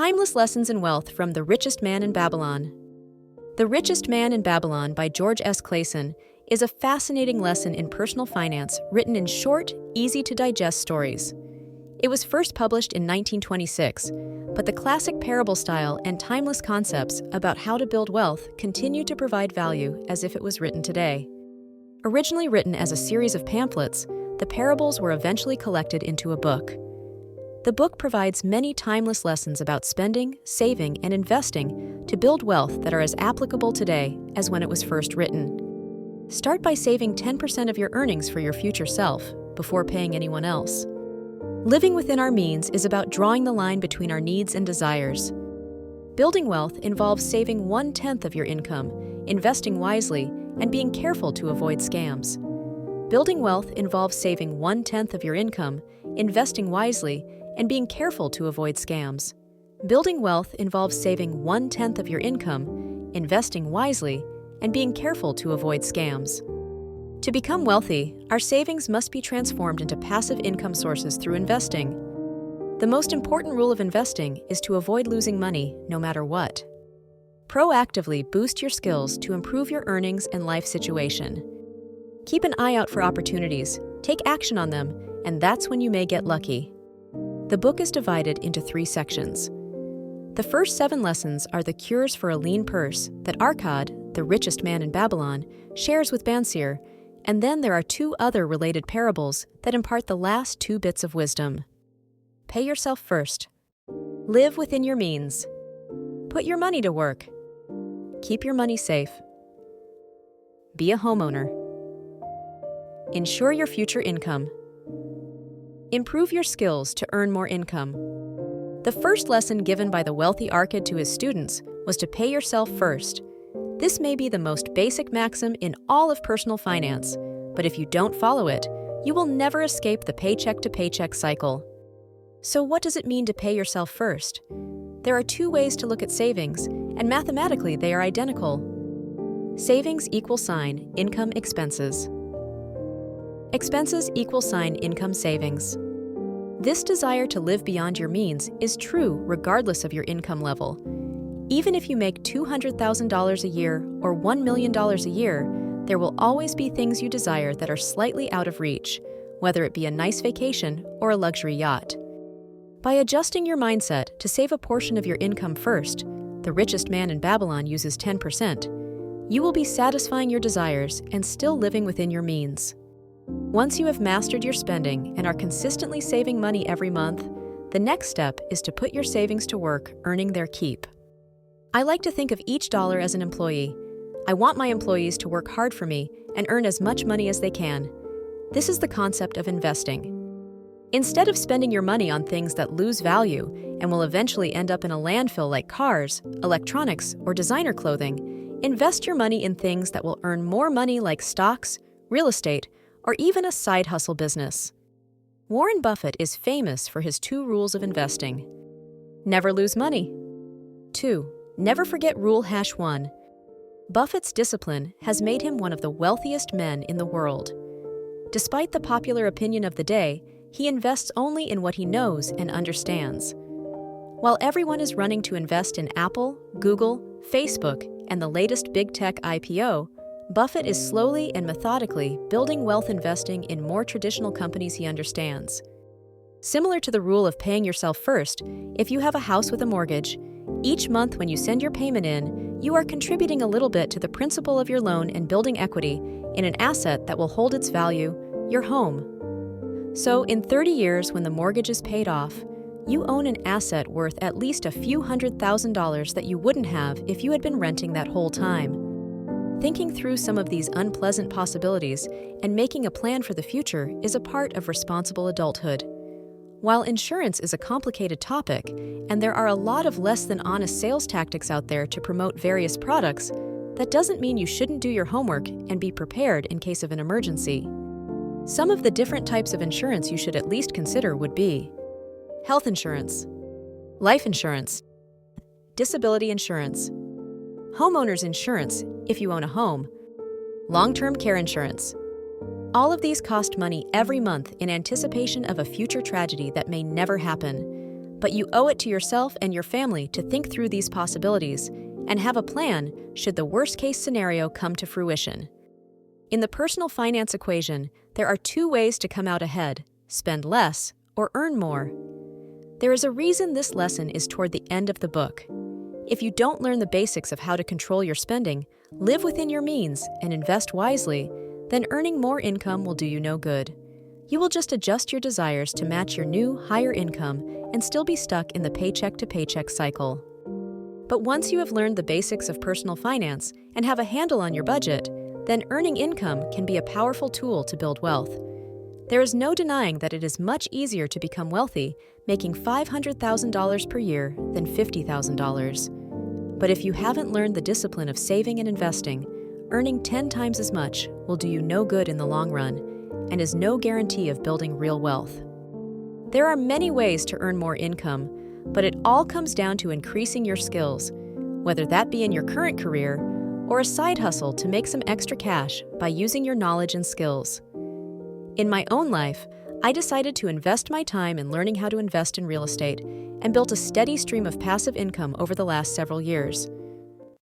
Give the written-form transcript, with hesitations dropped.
Timeless Lessons in Wealth from The Richest Man in Babylon. The Richest Man in Babylon by George S. Clason is a fascinating lesson in personal finance written in short, easy-to-digest stories. It was first published in 1926, but the classic parable style and timeless concepts about how to build wealth continue to provide value as if it was written today. Originally written as a series of pamphlets, the parables were eventually collected into a book. The book provides many timeless lessons about spending, saving, and investing to build wealth that are as applicable today as when it was first written. Start by saving 10% of your earnings for your future self before paying anyone else. Living within our means is about drawing the line between our needs and desires. Building wealth involves saving 1/10 of your income, investing wisely, and being careful to avoid scams. Building wealth involves saving 1/10 of your income, investing wisely, and being careful to avoid scams. Building wealth involves saving 1/10 of your income, investing wisely, and being careful to avoid scams. To become wealthy, our savings must be transformed into passive income sources through investing. The most important rule of investing is to avoid losing money no matter what. Proactively boost your skills to improve your earnings and life situation. Keep an eye out for opportunities, take action on them, and that's when you may get lucky. The book is divided into 3 sections. The first 7 lessons are the cures for a lean purse that Arkad, the richest man in Babylon, shares with Bansir, and then there are 2 other related parables that impart the last 2 bits of wisdom. Pay yourself first. Live within your means. Put your money to work. Keep your money safe. Be a homeowner. Ensure your future income. Improve your skills to earn more income. The first lesson given by the wealthy Arkad to his students was to pay yourself first. This may be the most basic maxim in all of personal finance, but if you don't follow it, you will never escape the paycheck-to-paycheck cycle. So what does it mean to pay yourself first? There are 2 ways to look at savings, and mathematically they are identical. Savings = income expenses. Expenses = income savings. This desire to live beyond your means is true regardless of your income level. Even if you make $200,000 a year or $1 million a year, there will always be things you desire that are slightly out of reach, whether it be a nice vacation or a luxury yacht. By adjusting your mindset to save a portion of your income first, the richest man in Babylon uses 10%, you will be satisfying your desires and still living within your means. Once you have mastered your spending and are consistently saving money every month, the next step is to put your savings to work, earning their keep. I like to think of each dollar as an employee. I want my employees to work hard for me and earn as much money as they can. This is the concept of investing. Instead of spending your money on things that lose value and will eventually end up in a landfill like cars, electronics, or designer clothing, invest your money in things that will earn more money like stocks, real estate, or even a side hustle business. Warren Buffett is famous for his 2 rules of investing. Never lose money. 2. Never forget Rule #1. Buffett's discipline has made him one of the wealthiest men in the world. Despite the popular opinion of the day, he invests only in what he knows and understands. While everyone is running to invest in Apple, Google, Facebook, and the latest big tech IPO, Buffett is slowly and methodically building wealth investing in more traditional companies he understands. Similar to the rule of paying yourself first, if you have a house with a mortgage, each month when you send your payment in, you are contributing a little bit to the principal of your loan and building equity in an asset that will hold its value, your home. So, in 30 years when the mortgage is paid off, you own an asset worth at least a few $100,000 that you wouldn't have if you had been renting that whole time. Thinking through some of these unpleasant possibilities and making a plan for the future is a part of responsible adulthood. While insurance is a complicated topic, and there are a lot of less than honest sales tactics out there to promote various products, that doesn't mean you shouldn't do your homework and be prepared in case of an emergency. Some of the different types of insurance you should at least consider would be health insurance, life insurance, disability insurance, homeowner's insurance if you own a home, long-term care insurance. All of these cost money every month in anticipation of a future tragedy that may never happen. but you owe it to yourself and your family to think through these possibilities and have a plan should the worst-case scenario come to fruition. In the personal finance equation, there are two ways to come out ahead: spend less or earn more. There is a reason this lesson is toward the end of the book. If you don't learn the basics of how to control your spending, live within your means, and invest wisely, then earning more income will do you no good. You will just adjust your desires to match your new, higher income and still be stuck in the paycheck-to-paycheck cycle. But once you have learned the basics of personal finance and have a handle on your budget, then earning income can be a powerful tool to build wealth. There is no denying that it is much easier to become wealthy making $500,000 per year than $50,000. But if you haven't learned the discipline of saving and investing, earning 10 times as much will do you no good in the long run and is no guarantee of building real wealth. There are many ways to earn more income, but it all comes down to increasing your skills, whether that be in your current career or a side hustle to make some extra cash by using your knowledge and skills. In my own life, I decided to invest my time in learning how to invest in real estate and built a steady stream of passive income over the last several years.